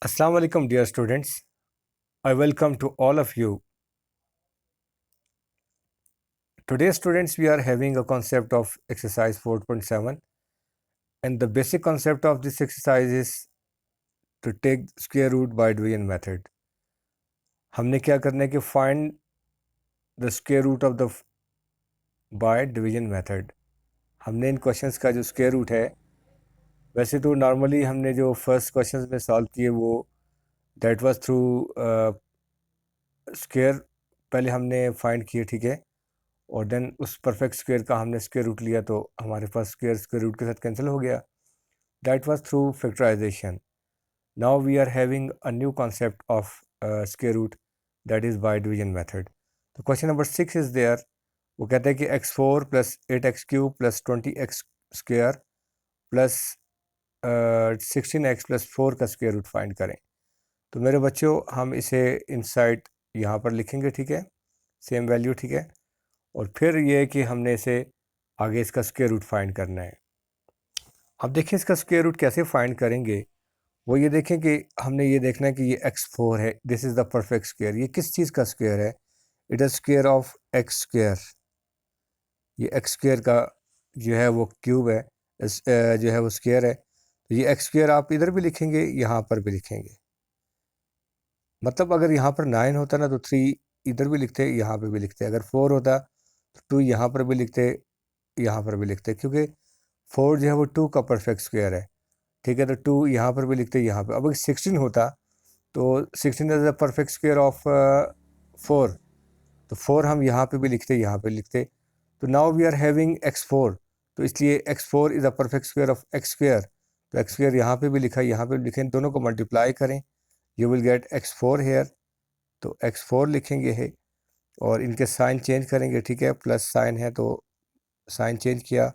Assalamu alaikum, dear students. I welcome to all of you. Today, students, we are having a concept of exercise 4.7, and the basic concept of this exercise is to take square root by division method. हमने क्या करना है कि find the square root of the by division method. हमने इन questions का जो square root है, वैसे तो नॉर्मली हमने जो फर्स्ट क्वेश्चंस में सॉल्व किए वो दैट वाज थ्रू स्क्वायर पहले हमने फाइंड किए, ठीक है, और देन उस परफेक्ट स्क्वायर का हमने स्क्वायर रूट लिया तो हमारे पास स्क्वायर रूट के साथ कैंसिल हो गया. That was through factorisation. Now we are having a new concept of square root, that is by division method. तो क्वेश्चन नंबर 6 इज़ देयर. वो कहते हैं कि x4 plus 8x³ plus 20x square plus 16x plus 4 का square root find करें. तो मेरे बच्चों, हम इसे इनसाइड यहाँ पर लिखेंगे, ठीक है, सेम वैल्यू, ठीक है, और फिर ये है कि हमने इसे आगे इसका स्क्वायर रूट फाइंड करना है. अब देखिए इसका स्क्वायर रूट कैसे फाइंड करेंगे. वो ये देखें कि हमने ये देखना है कि ये x4 है, this is the perfect square. ये किस चीज़ का स्क्वायर है? It is square of x square. ये x स्क्वायर का जो है वो क्यूब है, जो है वो स्क्वायर है. तो ये x स्क्वायर आप इधर भी लिखेंगे, यहाँ पर भी लिखेंगे. मतलब अगर यहाँ पर 9 होता ना तो 3 इधर भी लिखते, यहाँ पे भी लिखते. अगर 4 होता तो 2 यहाँ पर भी लिखते, यहाँ पर भी लिखते, क्योंकि 4 जो है वो 2 का परफेक्ट स्क्वायर है, ठीक है. तो 2 यहाँ पर भी लिखते, यहाँ पर. अब अगर 16 होता तो 16 is the perfect square of 4, तो 4 हम यहाँ पे भी लिखते, यहाँ पे लिखते. तो now we are having x4, तो इसलिए x4 is the perfect square of x square. तो x स्क्वायर यहाँ पे भी लिखा, यहाँ पे भी लिखें, दोनों को मल्टीप्लाई करें, you will get x4 hair. तो x4 लिखेंगे है और इनके साइन चेंज करेंगे, ठीक है, प्लस साइन है तो साइन चेंज किया.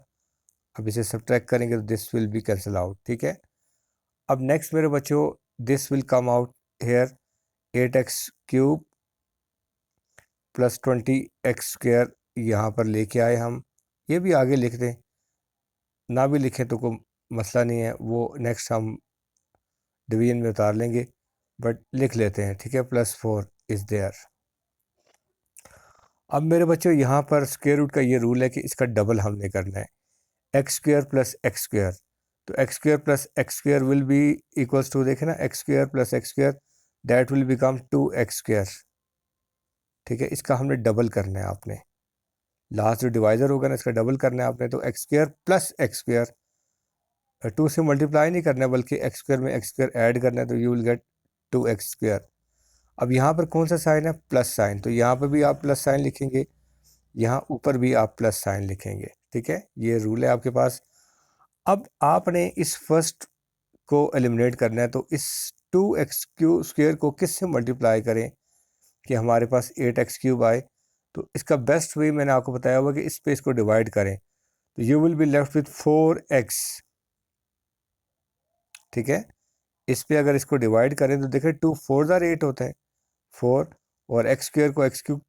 अब इसे सब्ट्रैक्ट करेंगे तो this will be cancel out, ठीक है. अब नेक्स्ट मेरे बच्चों, this will come out here 8x³ plus 20x square यहाँ पर लेके आए हम. ये भी आगे लिख दें, ना भी लिखें तो कोई मसला नहीं है, वो नेक्स्ट हम डिवीजन में उतार लेंगे, बट लिख लेते हैं, ठीक है. +4 इज़ देयर. अब मेरे बच्चों यहाँ पर स्क्वायर रूट का ये रूल है कि इसका डबल हमने करना है, x² प्लस x स्क्वायर. तो x² plus x square will be equals to, देखें ना, x² plus x square that will become 2x square, ठीक है. इसका हमने डबल करना है आपने, लास्ट जो डिवाइज़र होगा ना इसका डबल करना है आपने. तो x² प्लस x स्क्वायर, 2 से मल्टीप्लाई नहीं करना है बल्कि x स्क्वायर में x स्क्वायर ऐड करना है, तो you will gate 2x square. अब यहाँ पर कौन सा साइन है? Plus sign. तो यहाँ पर भी आप प्लस साइन लिखेंगे, यहाँ ऊपर भी आप प्लस साइन लिखेंगे, ठीक है. ये रूल है आपके पास. अब आपने इस फर्स्ट को एलिमिनेट करना है, तो इस 2x³ स्क्वायर को किस से मल्टीप्लाई करें कि हमारे पास 8x³ आए. तो इसका बेस्ट वे मैंने आपको बताया हुआ कि इस पे इसको डिवाइड करें, तो you will be left with 4x, ठीक है. इस पे अगर इसको डिवाइड करें तो देखिए 2 4 ज़ार 8 होता है 4, और x स्क्वायर को x³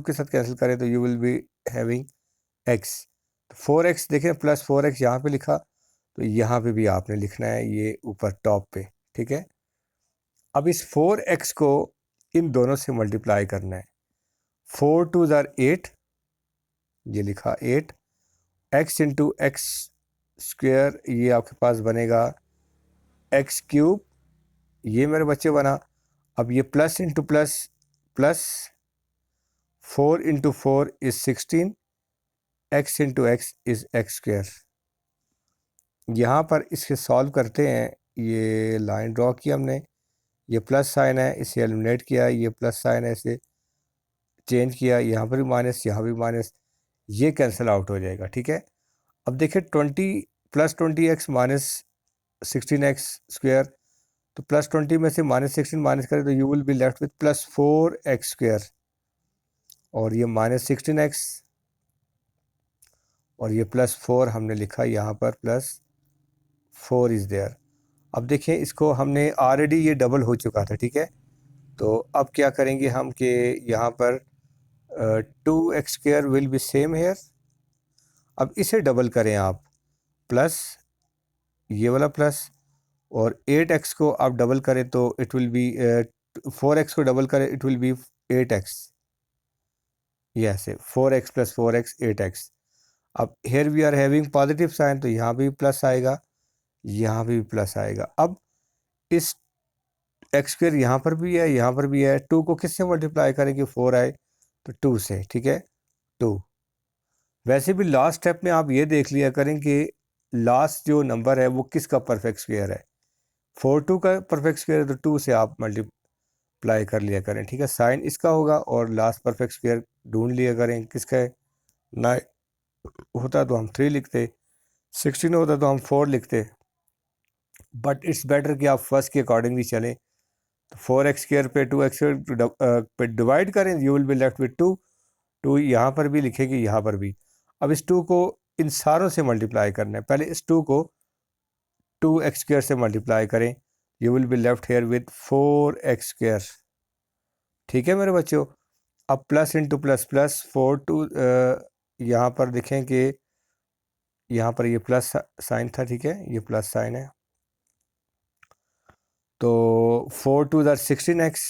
के साथ कैंसिल करें तो you will be having x. 4x देखें, प्लस 4x यहाँ पे लिखा, तो यहाँ पे भी आपने लिखना है ये ऊपर टॉप पे, ठीक है. अब इस 4x को इन दोनों से मल्टीप्लाई करना है. 4 2 ज़ार 8, ये लिखा 8, x इंटू एक्स स्क्वायर ये आपके पास बनेगा x³, ये मेरे बच्चे बना. अब ये plus into plus plus, 4 into 4 is 16, x into x is x square. यहाँ पर इसके सॉल्व करते हैं, ये लाइन ड्रॉ की हमने, ये प्लस साइन है इसे एलिमिनेट किया, ये प्लस साइन है इसे चेंज किया, यहाँ पर भी माइनस, यहाँ भी माइनस, ये कैंसिल आउट हो जाएगा, ठीक है. अब देखिए 20 plus 20x minus 16x square, तो प्लस 20 में से माइनस 16 माइनस करें तो you will be left with +4x square, और ये -16x, और ये +4 हमने लिखा यहाँ पर, +4 इज़ देयर. अब देखिए इसको हमने ऑलरेडी ये डबल हो चुका था, ठीक है. तो अब क्या करेंगे हम कि यहाँ पर 2x square will B same here. अब इसे डबल करें आप, प्लस ये वाला प्लस, और 8x को आप डबल करें तो इट विल बी 4x को डबल करें इट विल बी 8x, ये ऐसे 4x प्लस 4x 8x। अब here we are having positive sign, तो यहाँ भी प्लस आएगा, यहाँ भी प्लस आएगा। अब इस एक्स स्क्वायर यहाँ पर भी है, यहाँ पर भी है, 2 को किससे मल्टीप्लाई करें कि 4 आए, तो 2 से, ठीक है 2। वैसे भी लास्ट स्टेप में आप ये देख लिया करें कि लास्ट जो नंबर है वो किसका परफेक्ट स्क्वायर है। 4 2 का परफेक्ट स्क्वायर है, तो 2 से आप मल्टीप्लाई कर लिया करें, ठीक है। साइन इसका होगा और लास्ट परफेक्ट स्क्वायर ढूंढ लिया करें किसका है। 9 होता तो हम 3 लिखते, 16 होता तो हम 4 लिखते, बट इट्स बेटर कि आप फर्स्ट के अकॉर्डिंगली चलें। तो 4x स्क्वायर पे 2x पे डिवाइड करें, you will be left with 2। 2 यहाँ पर भी लिखेगी, यहाँ पर भी। अब इस 2 को इन सारों से मल्टीप्लाई करना है। पहले इस 2 को 2x स्क्वायर से मल्टीप्लाई करें, you will be left here with 4x square, ठीक है मेरे बच्चों। अब प्लस इंटू प्लस प्लस 4 2, यहाँ पर देखें कि यहाँ पर ये प्लस साइन था, ठीक है, ये प्लस साइन है, तो 4 2 ज़र 16x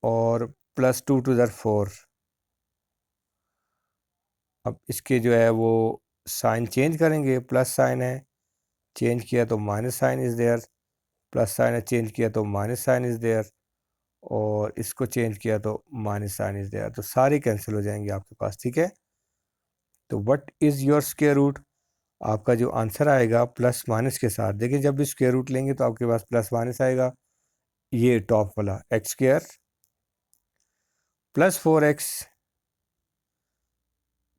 और प्लस 2 2 ज़र 4। अब इसके जो है वो साइन चेंज करेंगे, प्लस साइन है, चेंज किया तो minus sign is there, plus sign है, चेंज किया तो माइनस साइन इज़ देयर, और इसको चेंज किया तो माइनस साइन इज़ देयर, तो सारे कैंसिल हो जाएंगे आपके पास, ठीक है। तो what is your square root, आपका जो आंसर आएगा प्लस माइनस के साथ। देखिए जब भी स्क्वायर रूट लेंगे तो आपके पास प्लस माइनस आएगा। ये टॉप वाला x square plus 4x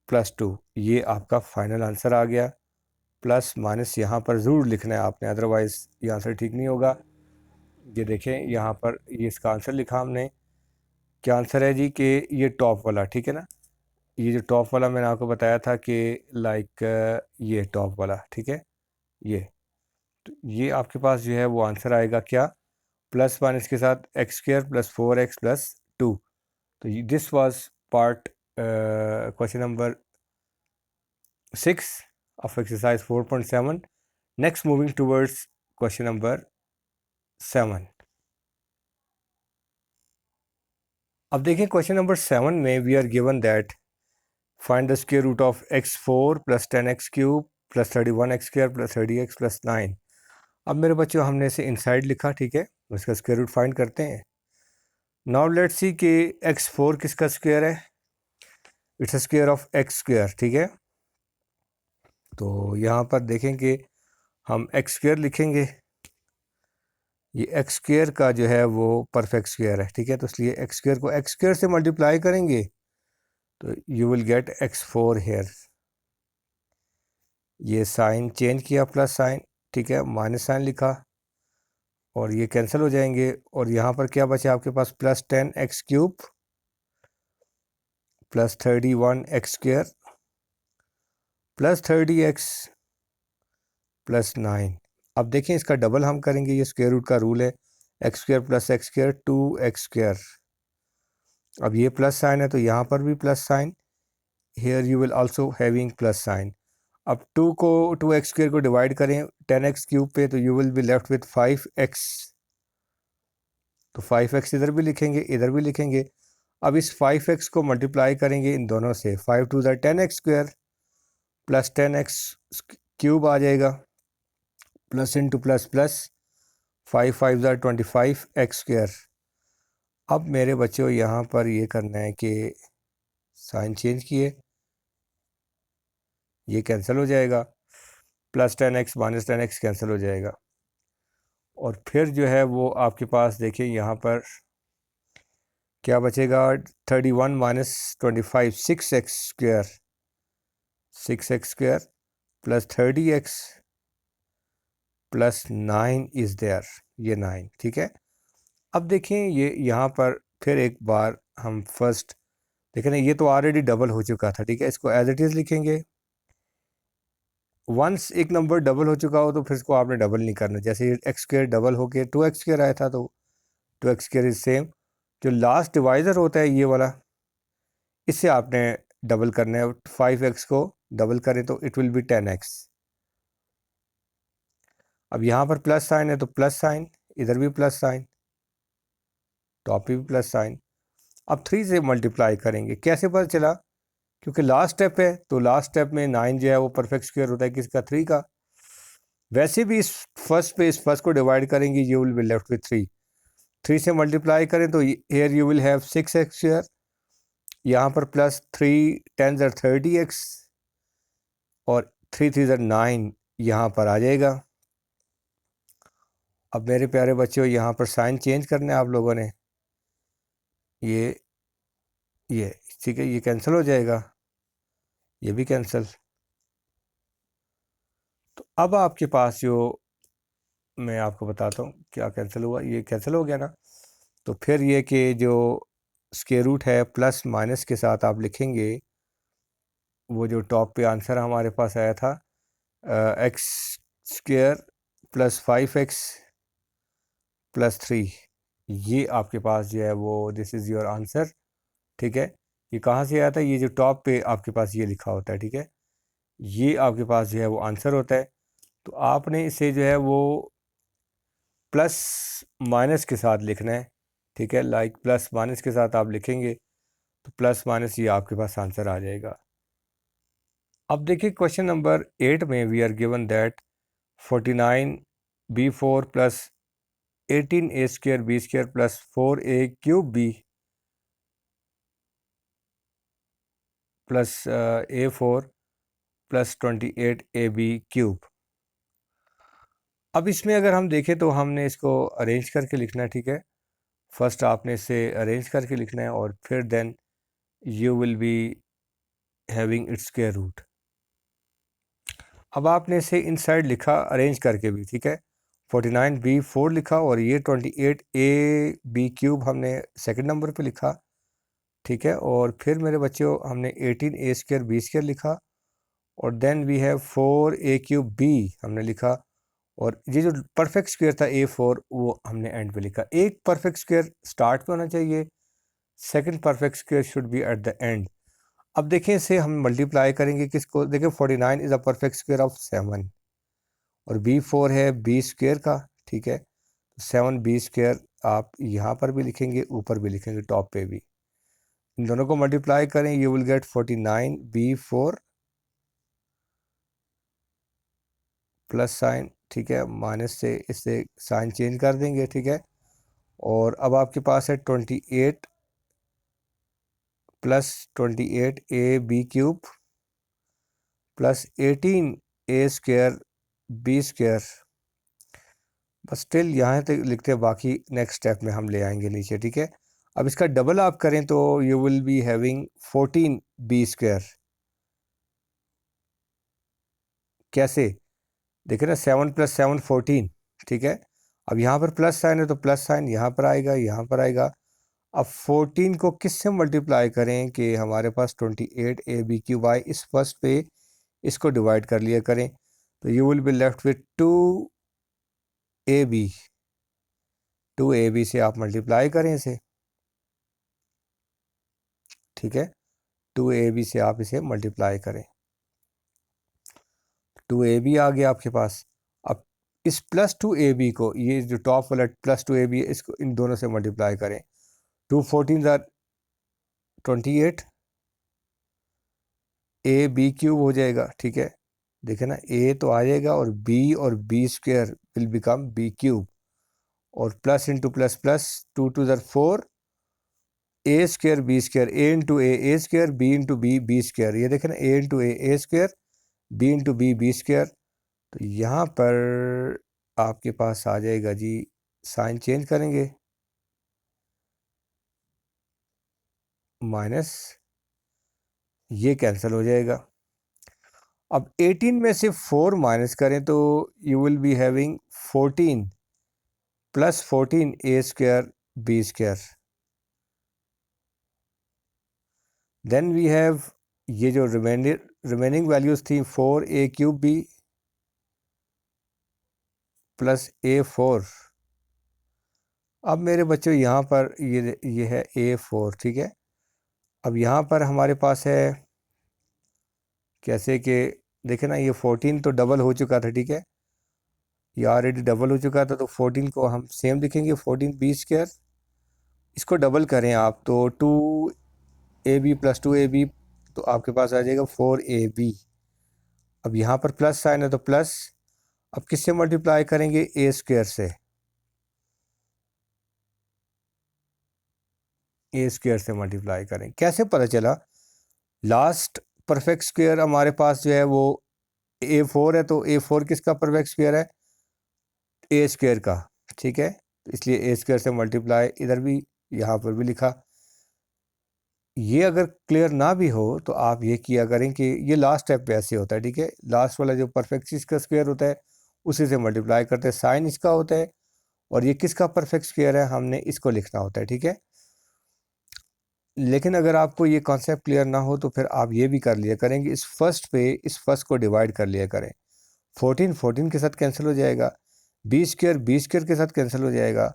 plus 2, ये आपका फाइनल आंसर आ गया। प्लस माइनस यहाँ पर ज़रूर लिखना है आपने, अदरवाइज़ ये आंसर ठीक नहीं होगा। ये देखें यहाँ पर ये इसका आंसर लिखा हमने, क्या आंसर है जी कि ये टॉप वाला, ठीक है ना। ये जो टॉप वाला मैंने आपको बताया था कि लाइक ये टॉप वाला, ठीक है, ये तो ये आपके पास जो है वो आंसर आएगा क्या, प्लस माइनस के साथ x square plus 4x plus 2। तो this was part question number 6 of exercise 4.7. Next, moving towards question number 7. अब देखें क्वेश्चन नंबर 7 में we are given that find the square root of x4 plus 10x cube plus 31x square plus 30x plus 9। अब मेरे बच्चों हमने इसे inside लिखा, ठीक है, उसका स्क्वायर रूट फाइंड करते हैं। नाउ लेट्स सी कि x4 किसका स्क्वायर है, it's a square of x square, ठीक है। तो यहाँ पर देखें कि हम x स्क्वायर लिखेंगे, ये एक्स स्क्वायर का जो है वो परफेक्ट स्क्वायर है, ठीक है। तो इसलिए एक्स स्क्वायर को एक्स स्क्वायर से मल्टीप्लाई करेंगे तो you will get x4 here. ये साइन चेंज किया, प्लस साइन, ठीक है, माइनस साइन लिखा और ये कैंसिल हो जाएंगे। और यहाँ पर क्या बचा आपके पास, plus 10x cube plus 31x square plus 30x plus 9। अब देखें इसका डबल हम करेंगे, ये स्क्वायर रूट का रूल है, x square plus x square 2x square. अब ये प्लस साइन है तो यहाँ पर भी plus sign, here you will also having plus sign. अब 2 को 2x स्क्वायर को डिवाइड करें 10x क्यूब पे तो you will be left with 5x, तो 5x इधर भी लिखेंगे, इधर भी लिखेंगे। अब इस 5x को मल्टीप्लाई करेंगे इन दोनों से, 5 2 ज़ा 10x square plus 10x cube आ जाएगा, प्लस इंटू प्लस प्लस 5 5 ज़ा 25x स्क्वायर। अब मेरे बच्चों यहाँ पर ये करना है कि साइन चेंज किए, ये कैंसिल हो जाएगा, plus 10x minus 10x cancel हो जाएगा। और फिर जो है वो आपके पास देखिए यहाँ पर क्या बचेगा, 31 minus 25 6x square, 6x square plus 30x plus 9 is there, ये 9, ठीक है। अब देखें ये यहाँ पर फिर एक बार हम फर्स्ट देखें ना, ये तो ऑलरेडी डबल हो चुका था, ठीक है, इसको एज इट इज़ लिखेंगे। वंस एक नंबर डबल हो चुका हो तो फिर इसको आपने डबल नहीं करना, जैसे एक्स स्क्वायर डबल हो के 2x स्क्वायर आया था तो 2x स्क्वायर इज सेम। जो लास्ट डिवाइज़र होता है ये वाला, इससे आपने डबल करना है, 5x को डबल करें तो इट विल बी 10x। अब यहाँ पर प्लस साइन है तो प्लस साइन, इधर भी प्लस साइन, टॉप पे भी प्लस साइन। अब 3 से मल्टीप्लाई करेंगे, कैसे पता चला? क्योंकि लास्ट स्टेप है, तो लास्ट स्टेप में 9 जो है वो परफेक्ट स्क्वायर होता है किसका? 3 का। वैसे भी इस फर्स्ट पे इस फर्स्ट को डिवाइड करेंगे, you will be left with 3। 3 से मल्टीप्लाई करें तो here you will have 6x square, यहाँ पर प्लस 3 10 30x, और 3 3 9 यहाँ पर आ जाएगा। अब मेरे प्यारे बच्चों, यहाँ पर साइन चेंज करना है आप लोगों ने। ये ठीक है, ये कैंसिल हो जाएगा, ये भी कैंसिल। तो अब आपके पास जो, मैं आपको बताता हूँ क्या कैंसिल हुआ। ये कैंसिल हो गया ना, तो फिर ये कि जो स्क्वायर रूट है प्लस माइनस के साथ आप लिखेंगे, वो जो टॉप पे आंसर हमारे पास आया था, x square plus 5x plus 3, ये आपके पास जो है वो दिस इज़ योर आंसर। ठीक है, ये कहाँ से आया था? ये जो टॉप पे आपके पास ये लिखा होता है, ठीक है, ये आपके पास जो है वो आंसर होता है। तो आपने इसे जो है वो प्लस माइनस के साथ लिखना है, ठीक है, लाइक प्लस माइनस के साथ आप लिखेंगे तो प्लस माइनस ये आपके पास आंसर आ जाएगा। अब देखिए क्वेश्चन नंबर 8 में we are given that 49b4 plus 18a square b square plus 4a cube b plus a4 plus 28ab cube. अब इसमें अगर हम देखें तो हमने इसको अरेंज करके लिखना है, ठीक है। फर्स्ट आपने इसे अरेंज करके लिखना है और फिर then you will be having its square root. अब आपने इसे इनसाइड लिखा अरेंज करके भी, ठीक है, 49b4 लिखा और ये 28ab क्यूब हमने सेकंड नंबर पे लिखा, ठीक है। और फिर मेरे बच्चों हमने 18a स्क्वायर बी स्क्वायर लिखा और then we have 4a cube b हमने लिखा, और ये जो परफेक्ट स्क्वायर था a4 वो हमने एंड पे लिखा। एक परफेक्ट स्क्वायर स्टार्ट पे होना चाहिए, second perfect square should be at the end. अब देखें इसे हम मल्टीप्लाई करेंगे किसको? देखें 49 is a perfect square of 7 और b4 है बी स्क्वायर का, ठीक है। 7b स्क्वायर आप यहाँ पर भी लिखेंगे, ऊपर भी लिखेंगे, टॉप पे भी। इन दोनों को मल्टीप्लाई करें, you will gate 49b4 plus sign, ठीक है, माइनस से इससे साइन चेंज कर देंगे, ठीक है। और अब आपके पास है 28 plus 28ab cube plus 18a square b square. बस स्टिल यहाँ तक लिखते हैं, बाकी नेक्स्ट स्टेप में हम ले आएंगे नीचे, ठीक है। अब इसका डबल आप करें तो you will be having 14b square. कैसे? देखिए ना, 7 प्लस 7 14, ठीक है। अब यहाँ पर प्लस साइन है तो प्लस साइन यहाँ पर आएगा, यहाँ पर आएगा। अब 14 को किससे मल्टीप्लाई करें कि हमारे पास 28ab क्यूब आए? इस फर्स्ट पे इसको डिवाइड कर लिया करें तो you will be left with 2ab। 2ab से आप मल्टीप्लाई करें इसे, ठीक है, 2ab से आप इसे मल्टीप्लाई करें, 2ab आ गया आपके पास। अब इस प्लस 2ab को, ये जो टॉप वाला प्लस 2ab है, इसको इन दोनों से मल्टीप्लाई करें। 2 14 28 ए बी क्यूब हो जाएगा, ठीक है। देखे ना, ए तो आ जाएगा और b square will become b cube, और plus into plus plus, 2 2 4, a square b square, a square, b into b square. ये देखे ना, a into a square, b into b square. तो यहाँ पर आपके पास आ जाएगा जी, साइन चेंज करेंगे, माइनस, ये कैंसिल हो जाएगा। अब 18 में से 4 माइनस करें तो you will be having 14 plus 14 a square b square. Then we have ये जो रिमेनिंग वैल्यूज थी, 4a cube b plus a4। अब मेरे बच्चों यहाँ पर ये है a4, ठीक है। अब यहाँ पर हमारे पास है कैसे कि, देखे ना, ये 14 तो डबल हो चुका था, ठीक है। ये ऑलरेडी डबल हो चुका था, तो 14 को हम सेम लिखेंगे 14b²। इसको डबल करें आप तो 2ab + 2ab, तो आपके पास आ जाएगा 4ab। अब यहाँ पर प्लस साइन है तो प्लस, अब किससे मल्टीप्लाई करेंगे, a² से, a² से मल्टीप्लाई करें। कैसे पता चला, लास्ट परफेक्ट स्क्वायर हमारे पास जो है वो a4 है, तो a4 किसका परफेक्ट स्क्वायर है, a² का, ठीक है। तो इसलिए a² से मल्टीप्लाई, इधर भी यहाँ पर भी लिखा। ये अगर क्लियर ना भी हो तो आप ये किया करें कि ये लास्ट स्टेप पे ऐसे होता है, ठीक है। लास्ट वाला जो परफेक्ट चीज़ का स्क्वायर होता है उसी से मल्टीप्लाई करते हैं, साइन इसका होता है, और ये किसका परफेक्ट स्क्वायर है, हमने इसको लिखना होता है, ठीक है। लेकिन अगर आपको ये कॉन्सेप्ट क्लियर ना हो तो फिर आप ये भी कर लिया करेंगे, इस फर्स्ट को डिवाइड कर लिया करें। 14 के साथ कैंसिल हो जाएगा, b² के साथ कैंसिल हो जाएगा,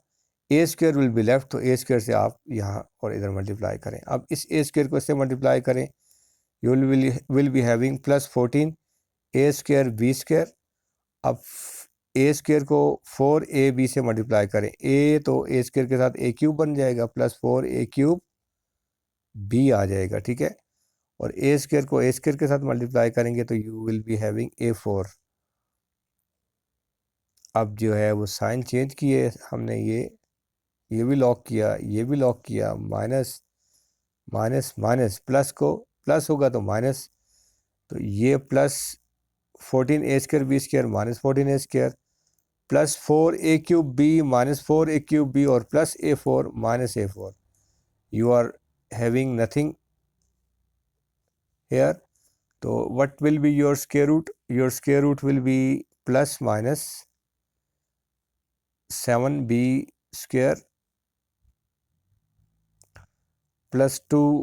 a² विल बी लेफ्ट, तो a² से आप यहाँ और इधर मल्टीप्लाई करें। अब इस a² को इससे मल्टीप्लाई करें, you will be having +14 a² b²। अब a² को 4ab से मल्टीप्लाई करें, a तो a² के साथ a³ बन जाएगा, +4a³ b आ जाएगा, ठीक है। और a² को a² के साथ मल्टीप्लाई करेंगे तो you will be having a4। अब जो है वो साइन चेंज किए हमने, ये भी लॉक किया, ये भी लॉक किया, माइनस माइनस माइनस, प्लस को प्लस होगा तो माइनस, तो ये +14a² b² -14a² +4a³ b -4a³ b और +a4 -a4। You are having nothing here, तो what will be your square root, your square root will be +7b² +2ab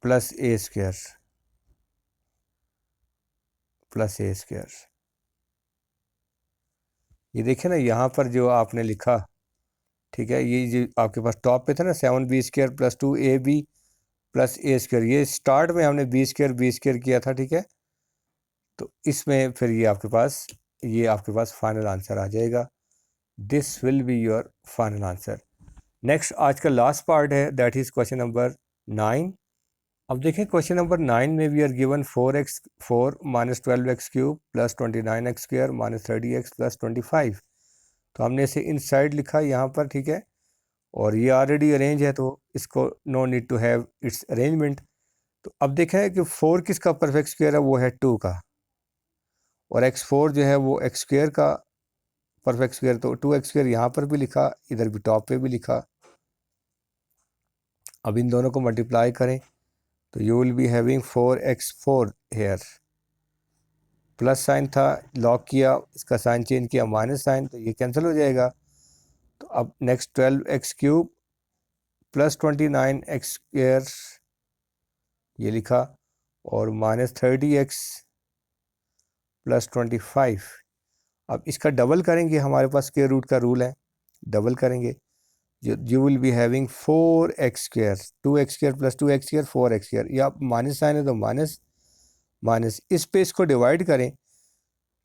+a² ये देखिए ना, यहाँ पर जो आपने लिखा, ठीक है, ये जो आपके पास टॉप पे था ना 7b² +2ab +a², ये स्टार्ट में हमने b² किया था, ठीक है। तो इसमें फिर ये आपके पास फाइनल आंसर आ जाएगा। This will be your final answer. Next आज का लास्ट पार्ट है, दैट इज क्वेश्चन नंबर 9। अब देखें क्वेश्चन नंबर 9 में we are given 4x4 -12x³ +29x² -30x +25। तो हमने इसे इनसाइड लिखा यहाँ पर, ठीक है, और ये ऑलरेडी अरेंज है तो इसको no need to have its arrangement. तो अब देखा है कि 4 किसका परफेक्ट स्क्वायर है, वो है 2 का, और x4 जो है वो x² का परफेक्ट स्क्वायर, तो 2x² यहाँ पर भी लिखा, इधर भी टॉप पे भी लिखा। अब इन दोनों को मल्टीप्लाई करें तो you will be having 4x4 here, plus sign था, लॉक किया, इसका साइन चेंज किया माइनस साइन, तो ये कैंसिल हो जाएगा। तो अब नेक्स्ट 12x³ +29x² ये लिखा, और -30x +25। अब इसका डबल करेंगे, हमारे पास स्क्वायर रूट का रूल है, डबल करेंगे, you will be having 4x², 2x² +2x², 4x², या माइनस साइन है तो माइनस माइनस, इस पे इसको डिवाइड करें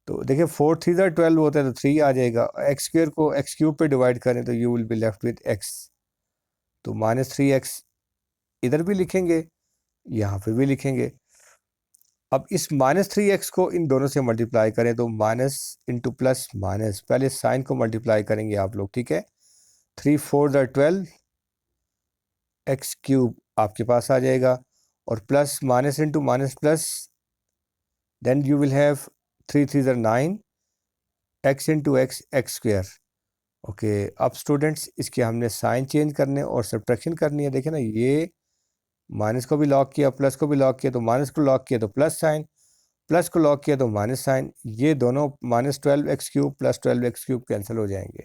तो देखिए 4 3 12 होता है तो 3 आ जाएगा, x² को x³ पे डिवाइड करें तो you will be left with x, तो -3x इधर भी लिखेंगे, यहाँ पे भी लिखेंगे। अब इस -3x को इन दोनों से मल्टीप्लाई करें तो माइनस इंटू प्लस माइनस, पहले साइन को मल्टीप्लाई करेंगे आप लोग, ठीक है। 3 4 12 x³ आपके पास आ जाएगा, और plus minus into minus plus, then you will have 3 3 9 x into x² okay. अब स्टूडेंट्स इसके हमने साइन चेंज करने और सब्ट्रैक्शन करनी है। देखें ना, ये माइनस को भी लॉक किया, प्लस को भी लॉक किया, तो माइनस को लॉक किया तो प्लस साइन, प्लस को लॉक किया तो माइनस साइन, ये दोनों -12x³ +12x³ कैंसिल हो जाएंगे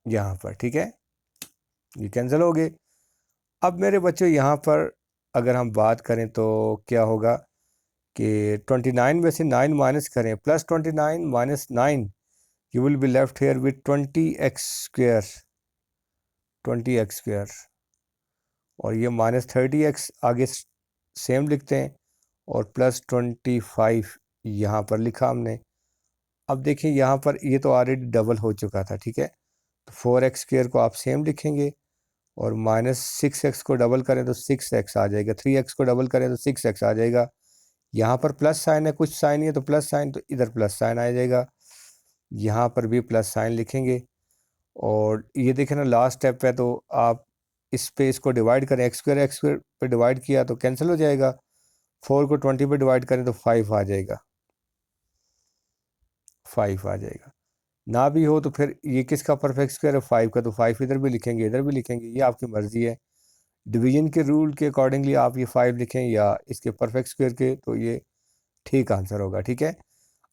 यहाँ पर, ठीक है, ये कैंसिल हो गए। अब मेरे बच्चों यहाँ पर अगर हम बात करें तो क्या होगा कि 29 में से 9 माइनस करें, +29 - 9, you will be left here with 20x², और ये -30x आगे सेम लिखते हैं, और +25 यहाँ पर लिखा हमने। अब देखिए यहाँ पर ये तो ऑलरेडी डबल हो चुका था, ठीक है। तो 4x² को आप सेम लिखेंगे और -6x को डबल करें तो 6x आ जाएगा, 3x को डबल करें तो 6x आ जाएगा। यहाँ पर प्लस साइन है, कुछ साइन ही है तो प्लस साइन, तो इधर प्लस साइन आ जाएगा। यहाँ पर भी प्लस साइन लिखेंगे और ये देखें ना लास्ट स्टेप है, तो आप इस पे इसको डिवाइड करें, x² पे डिवाइड किया तो कैंसिल हो जाएगा। 4 को 20 पे डिवाइड करें तो 5 आ जाएगा, 5 आ जाएगा। ना भी हो तो फिर ये किसका परफेक्ट स्क्वायर है, 5 का, तो 5 इधर भी लिखेंगे इधर भी लिखेंगे, ये आपकी मर्जी है। डिवीजन के रूल के अकॉर्डिंगली आप ये 5 लिखें या इसके परफेक्ट स्क्वायर के, तो ये ठीक आंसर होगा, ठीक है।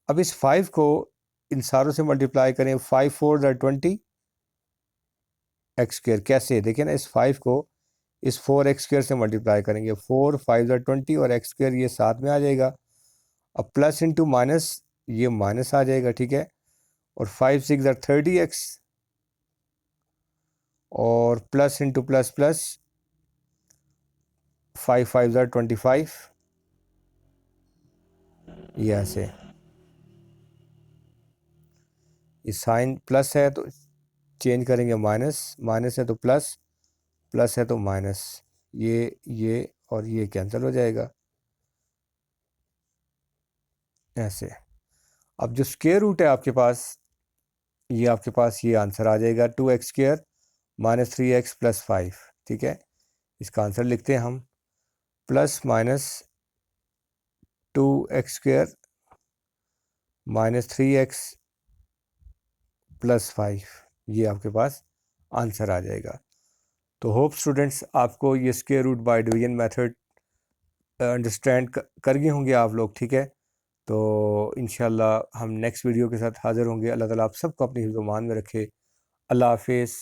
अब इस 5 को इन सारों से मल्टीप्लाई करें, 5 4 20 x²। कैसे देखें ना, इस 5 को इस 4x² से मल्टीप्लाई करेंगे, 4 5 20 और x² ये साथ में आ जाएगा। अब प्लस इंटू माइनस, ये माइनस आ जाएगा, ठीक है। और 5 6 30x और प्लस इंटू प्लस प्लस 5 5 25, ये ऐसे। ये साइन प्लस है तो चेंज करेंगे माइनस, माइनस है तो प्लस, प्लस है तो माइनस, ये और ये कैंसिल हो जाएगा ऐसे। अब जो स्क्वायर रूट है आपके पास, ये आपके पास ये आंसर आ जाएगा 2x² -3x + 5, ठीक है। इसका आंसर लिखते हैं हम, प्लस माइनस 2x² -3x + 5, ये आपके पास आंसर आ जाएगा। तो होप स्टूडेंट्स आपको ये square root by division method understand कर गए होंगे आप लोग, ठीक है। तो इंशाल्लाह हम नेक्स्ट वीडियो के साथ हाज़िर होंगे। अल्लाह ताला आप सबको अपनी हिफ्ज़-ओ-मान में रखे। अल्लाह हाफिज़।